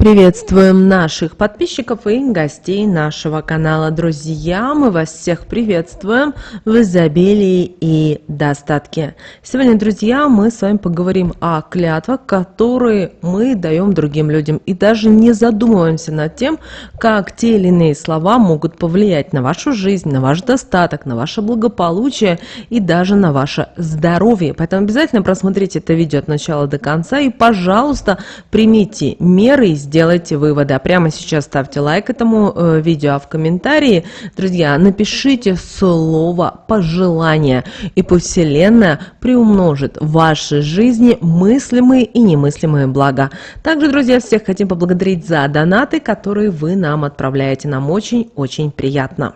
Приветствуем наших подписчиков и гостей нашего канала. Друзья, мы вас всех приветствуем в изобилии и достатке. Сегодня, друзья, мы с вами поговорим о клятвах, которые мы даем другим людям. И даже не задумываемся над тем, как те или иные слова могут повлиять на вашу жизнь, на ваш достаток, на ваше благополучие и даже на ваше здоровье. Поэтому обязательно просмотрите это видео от начала до конца и, пожалуйста, примите меры и сделайте выводы. А прямо сейчас ставьте лайк этому видео, а в комментарии, друзья, напишите слово пожелание, и пусть Вселенная приумножит в вашей жизни мыслимые и немыслимые блага. Также, друзья, всех хотим поблагодарить за донаты, которые вы нам отправляете. Нам очень-очень приятно.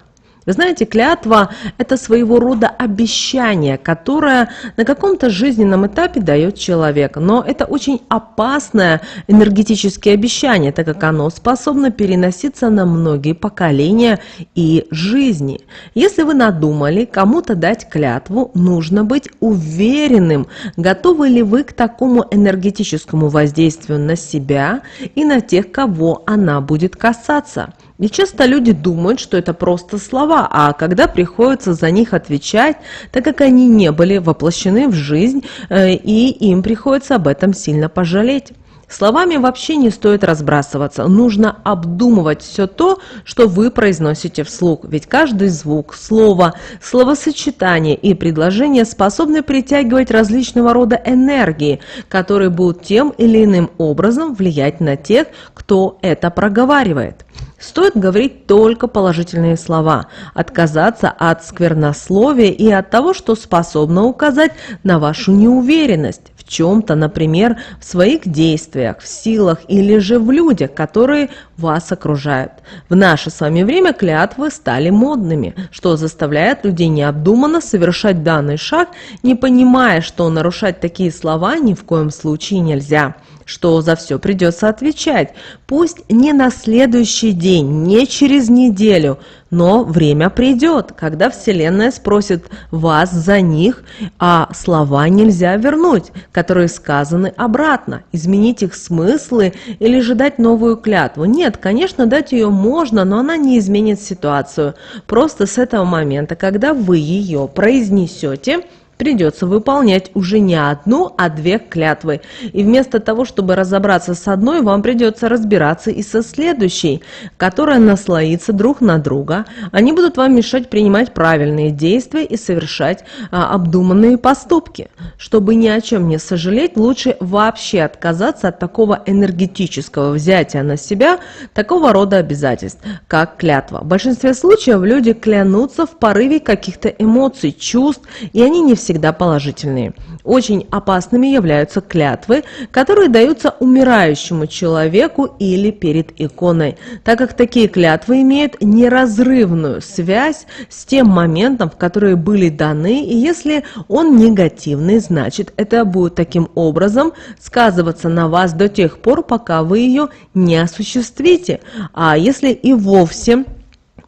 Вы знаете, клятва – это своего рода обещание, которое на каком-то жизненном этапе дает человек. Но это очень опасное энергетическое обещание, так как оно способно переноситься на многие поколения и жизни. Если вы надумали кому-то дать клятву, нужно быть уверенным, готовы ли вы к такому энергетическому воздействию на себя и на тех, кого она будет касаться. И часто люди думают, что это просто слова, а когда приходится за них отвечать, так как они не были воплощены в жизнь, и им приходится об этом сильно пожалеть. Словами вообще не стоит разбрасываться, нужно обдумывать все то, что вы произносите вслух, ведь каждый звук, слово, словосочетание и предложение способны притягивать различного рода энергии, которые будут тем или иным образом влиять на тех, кто это проговаривает. Стоит говорить только положительные слова, отказаться от сквернословия и от того, что способно указать на вашу неуверенность в чем-то, например, в своих действиях, в силах или же в людях, которые вас окружают. В наше с вами время клятвы стали модными, что заставляет людей необдуманно совершать данный шаг, не понимая, что нарушать такие слова ни в коем случае нельзя, что за все придется отвечать, пусть не на следующий день, не через неделю, но время придет, когда Вселенная спросит вас за них, а слова нельзя вернуть, которые сказаны обратно, изменить их смыслы или же дать новую клятву. Нет, конечно, дать ее можно, но она не изменит ситуацию. Просто с этого момента, когда вы ее произнесете, придется выполнять уже не одну, а две клятвы. И вместо того, чтобы разобраться с одной, вам придется разбираться и со следующей, которая наслоится друг на друга. Они будут вам мешать принимать правильные действия и совершать обдуманные поступки. Чтобы ни о чем не сожалеть, лучше вообще отказаться от такого энергетического взятия на себя такого рода обязательств, как клятва. В большинстве случаев люди клянутся в порыве каких-то эмоций, чувств, и они не всегда положительные. Очень опасными являются клятвы, которые даются умирающему человеку или перед иконой, так как такие клятвы имеют неразрывную связь с тем моментом, в который были даны, и если он негативный, значит это будет таким образом сказываться на вас до тех пор, пока вы ее не осуществите. А если и вовсе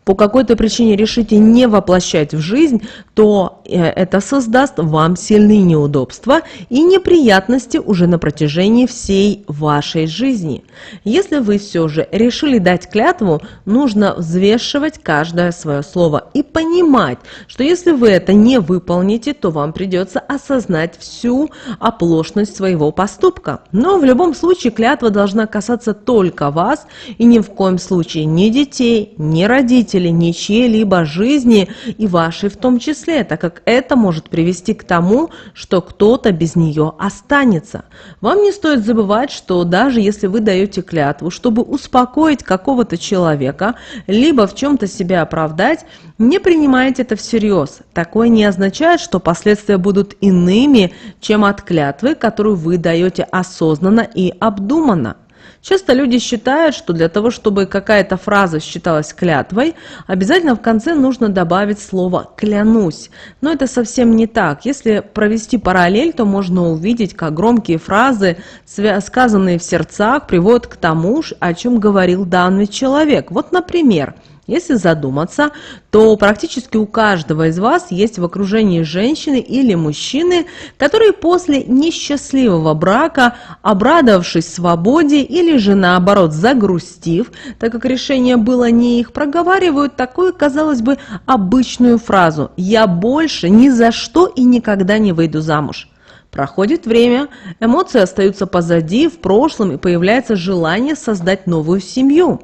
по какой-то причине решите не воплощать в жизнь, то это создаст вам сильные неудобства и неприятности уже на протяжении всей вашей жизни. Если вы все же решили дать клятву, нужно взвешивать каждое свое слово и понимать, что если вы это не выполните, то вам придется осознать всю оплошность своего поступка. Но в любом случае клятва должна касаться только вас и ни в коем случае ни детей, ни родителей, ни чьей-либо жизни и вашей в том числе, так как это может привести к тому, что кто-то без нее останется. Вам не стоит забывать, что даже если вы даете клятву, чтобы успокоить какого-то человека, либо в чем-то себя оправдать, не принимайте это всерьез. Такое не означает, что последствия будут иными, чем от клятвы, которую вы даете осознанно и обдуманно. Часто люди считают, что для того, чтобы какая-то фраза считалась клятвой, обязательно в конце нужно добавить слово «клянусь». Но это совсем не так. Если провести параллель, то можно увидеть, как громкие фразы, сказанные в сердцах, приводят к тому, о чем говорил данный человек. Вот, например, Если задуматься, то практически у каждого из вас есть в окружении женщины или мужчины, которые после несчастливого брака, обрадовавшись свободе или же наоборот загрустив, так как решение было не их, проговаривают такую, казалось бы, обычную фразу «я больше ни за что и никогда не выйду замуж». Проходит время, эмоции остаются позади, в прошлом, и появляется желание создать новую семью.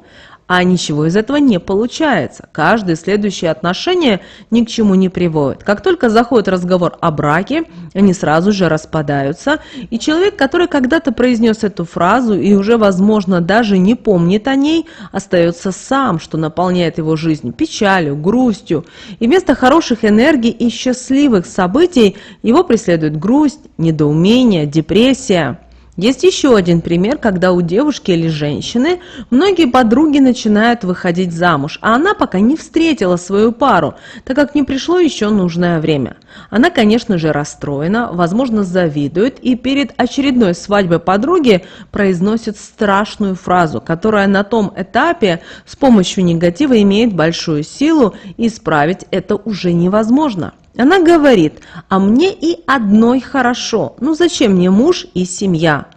А ничего из этого не получается. Каждое следующее отношение ни к чему не приводит. Как только заходит разговор о браке, они сразу же распадаются. И человек, который когда-то произнес эту фразу и уже, возможно, даже не помнит о ней, остается сам, что наполняет его жизнь печалью, грустью. И вместо хороших энергий и счастливых событий его преследует грусть, недоумение, депрессия. Есть еще один пример, когда у девушки или женщины многие подруги начинают выходить замуж, а она пока не встретила свою пару, так как не пришло еще нужное время. Она, конечно же, расстроена, возможно, завидует и перед очередной свадьбой подруги произносит страшную фразу, которая на том этапе с помощью негатива имеет большую силу, и исправить это уже невозможно. Она говорит: «А мне и одной хорошо, ну зачем мне муж и семья?»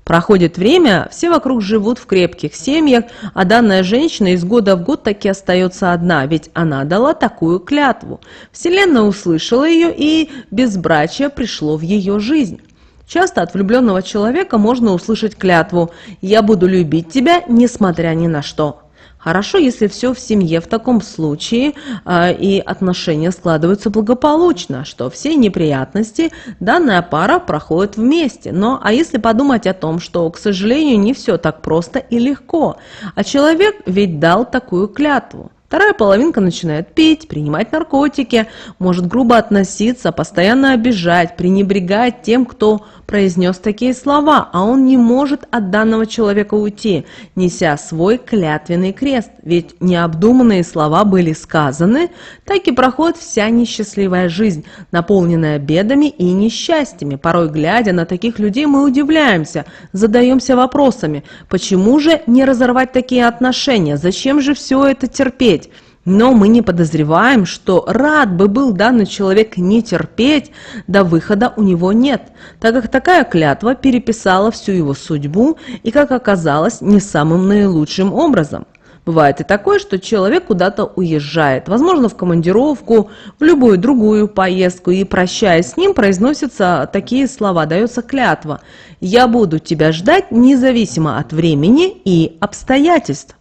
Проходит время, все вокруг живут в крепких семьях, а данная женщина из года в год таки остается одна, ведь она дала такую клятву. Вселенная услышала ее, и безбрачие пришло в ее жизнь. Часто от влюбленного человека можно услышать клятву «я буду любить тебя, несмотря ни на что». Хорошо, если все в семье в таком случае и отношения складываются благополучно, что все неприятности данная пара проходит вместе. Но а если подумать о том, что, к сожалению, не все так просто и легко, а человек ведь дал такую клятву. Вторая половинка начинает пить, принимать наркотики, может грубо относиться, постоянно обижать, пренебрегать тем, кто произнес такие слова, а он не может от данного человека уйти, неся свой клятвенный крест. Ведь необдуманные слова были сказаны, так и проходит вся несчастливая жизнь, наполненная бедами и несчастьями. Порой, глядя на таких людей, мы удивляемся, задаемся вопросами, почему же не разорвать такие отношения, зачем же все это терпеть? Но мы не подозреваем, что рад бы был данный человек не терпеть, до выхода у него нет, так как такая клятва переписала всю его судьбу и, как оказалось, не самым наилучшим образом. Бывает и такое, что человек куда-то уезжает, возможно, в командировку, в любую другую поездку, и, прощаясь с ним, произносятся такие слова, дается клятва: «Я буду тебя ждать независимо от времени и обстоятельств».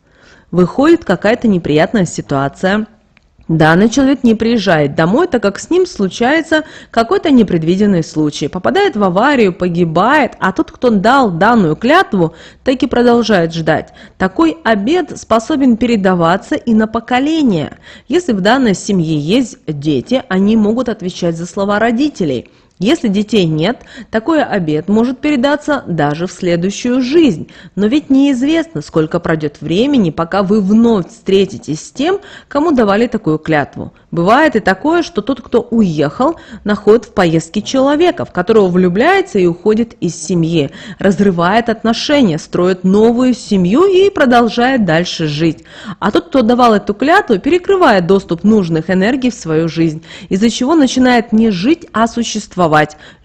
Выходит какая-то неприятная ситуация. Данный человек не приезжает домой, так как с ним случается какой-то непредвиденный случай. Попадает в аварию, погибает, а тот, кто дал данную клятву, так и продолжает ждать. Такой обет способен передаваться и на поколение. Если в данной семье есть дети, они могут отвечать за слова родителей. Если детей нет, такой обет может передаться даже в следующую жизнь. Но ведь неизвестно, сколько пройдет времени, пока вы вновь встретитесь с тем, кому давали такую клятву. Бывает и такое, что тот, кто уехал, находит в поездке человека, в которого влюбляется и уходит из семьи, разрывает отношения, строит новую семью и продолжает дальше жить. А тот, кто давал эту клятву, перекрывает доступ нужных энергий в свою жизнь, из-за чего начинает не жить, а существовать.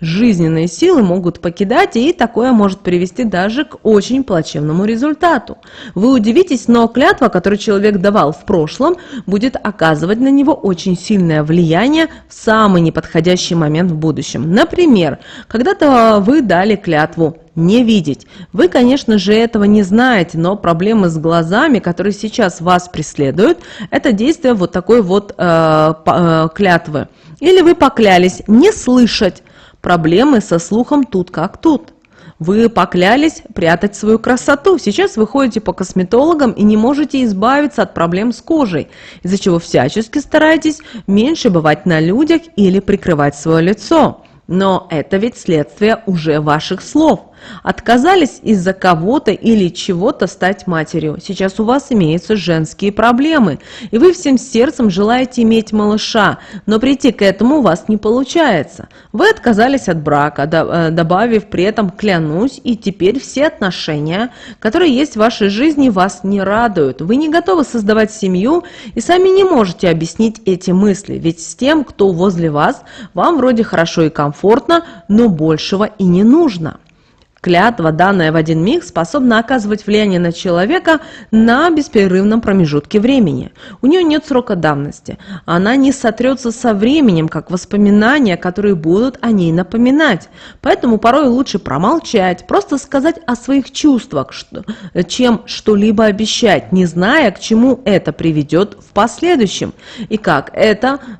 Жизненные силы могут покидать, и такое может привести даже к очень плачевному результату. Вы удивитесь, но клятва, которую человек давал в прошлом, будет оказывать на него очень сильное влияние в самый неподходящий момент в будущем. Например, когда-то вы дали клятву не видеть. Вы, конечно же, этого не знаете, но проблемы с глазами, которые сейчас вас преследуют, это действие вот такой вот клятвы. Или вы поклялись не слышать. Проблемы со слухом тут как тут. Вы поклялись прятать свою красоту. Сейчас вы ходите по косметологам и не можете избавиться от проблем с кожей, из-за чего всячески стараетесь меньше бывать на людях или прикрывать свое лицо. Но это ведь следствие уже ваших слов. Отказались из-за кого-то или чего-то стать матерью. Сейчас у вас имеются женские проблемы, и вы всем сердцем желаете иметь малыша, но прийти к этому у вас не получается. Вы отказались от брака, добавив при этом «клянусь», и теперь все отношения, которые есть в вашей жизни, вас не радуют. Вы не готовы создавать семью и сами не можете объяснить эти мысли, ведь с тем, кто возле вас, вам вроде хорошо и комфортно, но большего и не нужно. Клятва, данная в один миг, способна оказывать влияние на человека на беспрерывном промежутке времени. У нее нет срока давности. Она не сотрется со временем, как воспоминания, которые будут о ней напоминать. Поэтому порой лучше промолчать, просто сказать о своих чувствах, чем что-либо обещать, не зная, к чему это приведет в последующем и как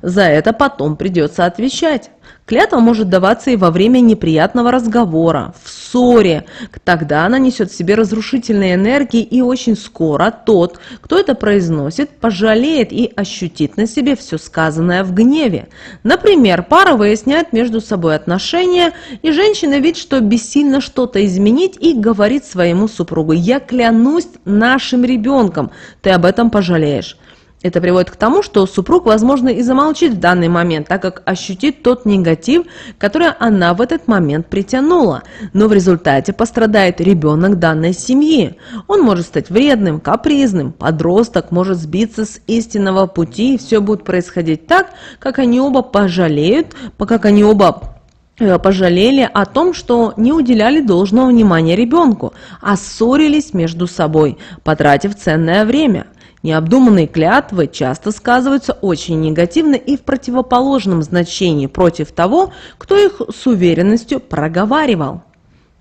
за это потом придется отвечать. Клятва может даваться и во время неприятного разговора, в ссоре. Тогда она несет в себе разрушительные энергии, и очень скоро тот, кто это произносит, пожалеет и ощутит на себе все сказанное в гневе. Например, пара выясняет между собой отношения, и женщина видит, что бессильно что-то изменить, и говорит своему супругу: «Я клянусь нашим ребенком, ты об этом пожалеешь». Это приводит к тому, что супруг, возможно, и замолчит в данный момент, так как ощутит тот негатив, который она в этот момент притянула. Но в результате пострадает ребенок данной семьи. Он может стать вредным, капризным, подросток может сбиться с истинного пути, и все будет происходить так, как они оба пожалеют, пожалели о том, что не уделяли должного внимания ребенку, а ссорились между собой, потратив ценное время. Необдуманные клятвы часто сказываются очень негативно и в противоположном значении против того, кто их с уверенностью проговаривал.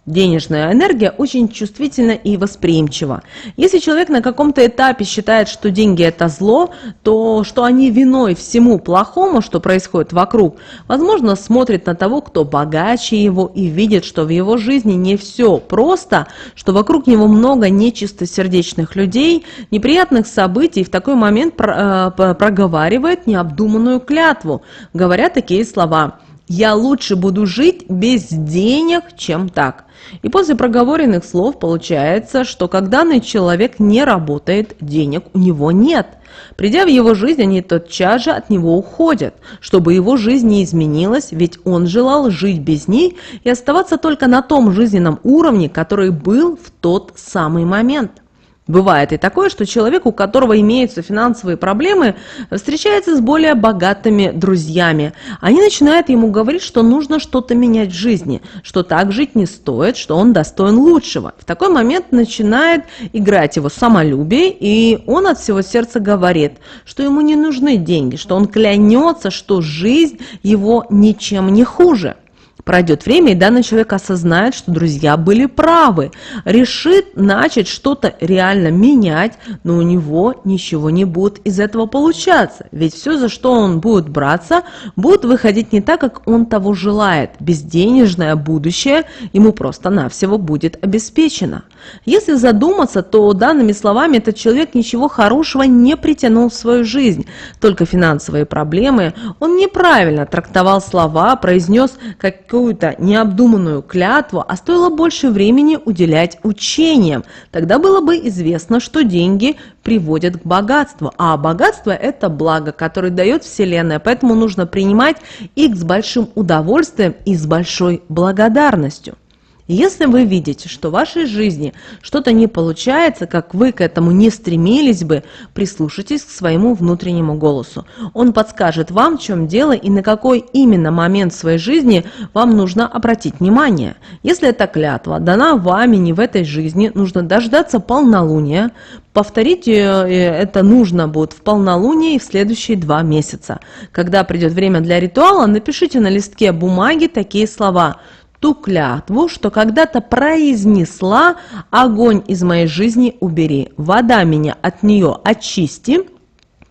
Денежная энергия очень чувствительна и восприимчива. Если человек на каком-то этапе считает, что деньги – это зло, то что они виной всему плохому, что происходит вокруг, возможно, смотрит на того, кто богаче его, и видит, что в его жизни не все просто, что вокруг него много нечистосердечных людей, неприятных событий, и в такой момент проговаривает необдуманную клятву, говоря такие слова: «Я лучше буду жить без денег, чем так». И после проговоренных слов получается, что когда данный человек не работает, денег у него нет. Придя в его жизнь, они тотчас же от него уходят, чтобы его жизнь не изменилась, ведь он желал жить без них и оставаться только на том жизненном уровне, который был в тот самый момент. Бывает и такое, что человек, у которого имеются финансовые проблемы, встречается с более богатыми друзьями. Они начинают ему говорить, что нужно что-то менять в жизни, что так жить не стоит, что он достоин лучшего. В такой момент начинает играть его самолюбие, и он от всего сердца говорит, что ему не нужны деньги, что он клянется, что жизнь его ничем не хуже. Пройдет время, и данный человек осознает, что друзья были правы, решит начать что-то реально менять, но у него ничего не будет из этого получаться, ведь все, за что он будет браться, будет выходить не так, как он того желает. Безденежное будущее ему просто-навсего будет обеспечено. Если задуматься, то данными словами этот человек ничего хорошего не притянул в свою жизнь, только финансовые проблемы. Он неправильно трактовал слова, произнес какую-то необдуманную клятву, а стоило больше времени уделять учениям. Тогда было бы известно, что деньги приводят к богатству, а богатство – это благо, которое дает Вселенная, поэтому нужно принимать их с большим удовольствием и с большой благодарностью. Если вы видите, что в вашей жизни что-то не получается, как вы к этому не стремились бы, прислушайтесь к своему внутреннему голосу. Он подскажет вам, в чем дело и на какой именно момент в своей жизни вам нужно обратить внимание. Если эта клятва дана вами не в этой жизни, нужно дождаться полнолуния. Повторить это нужно будет в полнолуние и в следующие 2 месяца. Когда придет время для ритуала, напишите на листке бумаги такие слова: «Ту клятву, что когда-то произнесла, огонь из моей жизни убери, вода меня от нее очисти,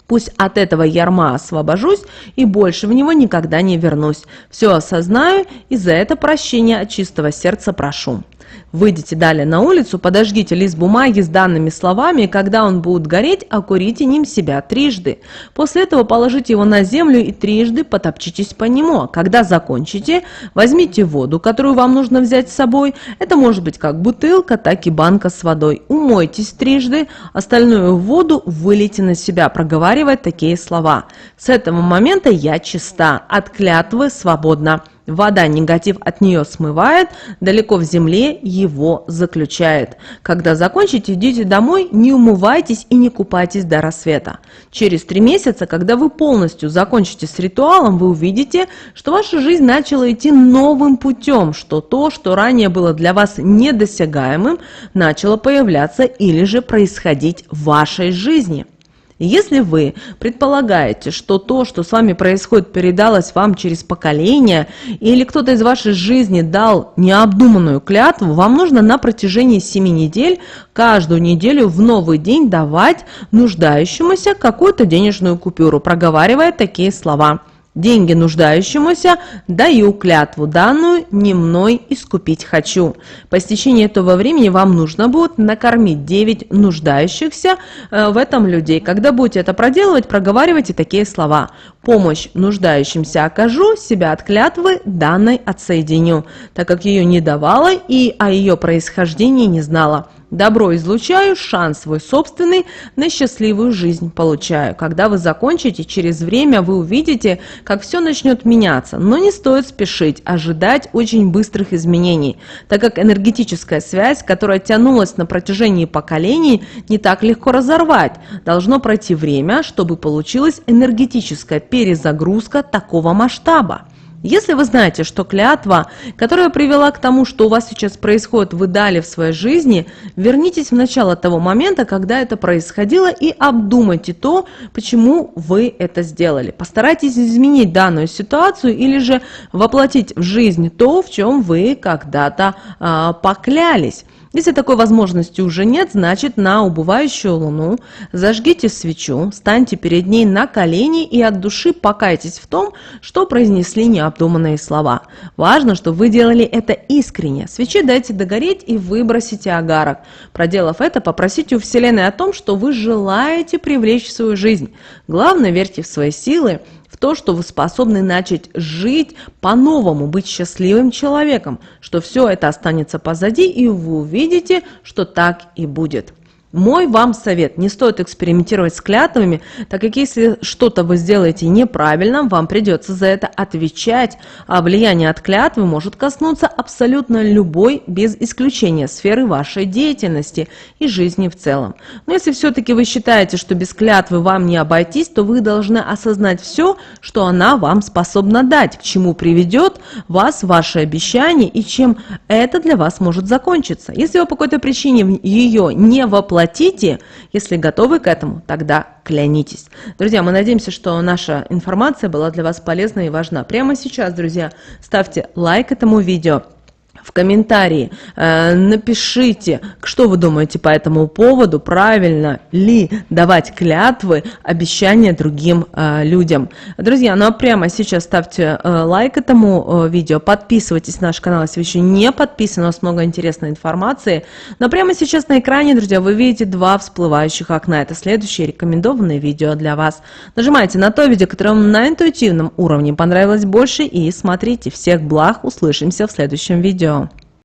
пусть от этого ярма освобожусь и больше в него никогда не вернусь. Все осознаю и за это прощение от чистого сердца прошу». Выйдите далее на улицу, подожгите лист бумаги с данными словами, и когда он будет гореть, окурите ним себя трижды. После этого положите его на землю и трижды потопчитесь по нему. Когда закончите, возьмите воду, которую вам нужно взять с собой. Это может быть как бутылка, так и банка с водой. Умойтесь трижды, остальную воду вылейте на себя, проговаривая такие слова. С этого момента я чиста, от клятвы свободна. Вода негатив от нее смывает, далеко в земле его заключает. Когда закончите, идите домой, не умывайтесь и не купайтесь до рассвета. Через 3 месяца, когда вы полностью закончите с ритуалом, вы увидите, что ваша жизнь начала идти новым путем, что то, что ранее было для вас недосягаемым, начало появляться или же происходить в вашей жизни. Если вы предполагаете, что то, что с вами происходит, передалось вам через поколение, или кто-то из вашей жизни дал необдуманную клятву, вам нужно на протяжении 7 недель, каждую неделю в новый день давать нуждающемуся какую-то денежную купюру, проговаривая такие слова. Деньги нуждающемуся даю клятву данную, не мной искупить хочу. По истечении этого времени вам нужно будет накормить 9 нуждающихся в этом людей. Когда будете это проделывать, проговаривайте такие слова. Помощь нуждающимся окажу, себя от клятвы данной отсоединю, так как ее не давала и о ее происхождении не знала. Добро излучаю, шанс свой собственный, на счастливую жизнь получаю. Когда вы закончите, через время вы увидите, как все начнет меняться, но не стоит спешить, ожидать очень быстрых изменений, так как энергетическая связь, которая тянулась на протяжении поколений, не так легко разорвать. Должно пройти время, чтобы получилась энергетическая перезагрузка такого масштаба. Если вы знаете, что клятва, которая привела к тому, что у вас сейчас происходит, вы дали в своей жизни, вернитесь в начало того момента, когда это происходило, и обдумайте то, почему вы это сделали. Постарайтесь изменить данную ситуацию или же воплотить в жизнь то, в чем вы когда-то поклялись. Если такой возможности уже нет, значит, на убывающую луну зажгите свечу, встаньте перед ней на колени и от души покайтесь в том, что произнесли необдуманные слова. Важно, чтобы вы делали это искренне. Свечи дайте догореть и выбросите огарок. Проделав это, попросите у Вселенной о том, что вы желаете привлечь в свою жизнь. Главное, верьте в свои силы, в то, что вы способны начать жить по-новому, быть счастливым человеком, что все это останется позади, и вы увидите, что так и будет. Мой вам совет: не стоит экспериментировать с клятвами, так как если что-то вы сделаете неправильно, вам придется за это отвечать, а влияние от клятвы может коснуться абсолютно любой, без исключения, сферы вашей деятельности и жизни в целом. Но если все-таки вы считаете, что без клятвы вам не обойтись, то вы должны осознать все, что она вам способна дать, к чему приведет вас ваше обещание и чем это для вас может закончиться. Если вы по какой-то причине ее не воплотите, если готовы к этому, тогда клянитесь. Друзья, мы надеемся, что наша информация была для вас полезна и важна. Прямо сейчас, друзья, ставьте лайк этому видео. В комментарии напишите, что вы думаете по этому поводу, правильно ли давать клятвы, обещания другим людям. Друзья, ну а прямо сейчас ставьте лайк этому видео, подписывайтесь на наш канал, если вы еще не подписаны, у нас много интересной информации. Но прямо сейчас на экране, друзья, вы видите 2 всплывающих окна. Это следующее рекомендованное видео для вас. Нажимайте на то видео, которое вам на интуитивном уровне понравилось больше, и смотрите. Всех благ, услышимся в следующем видео.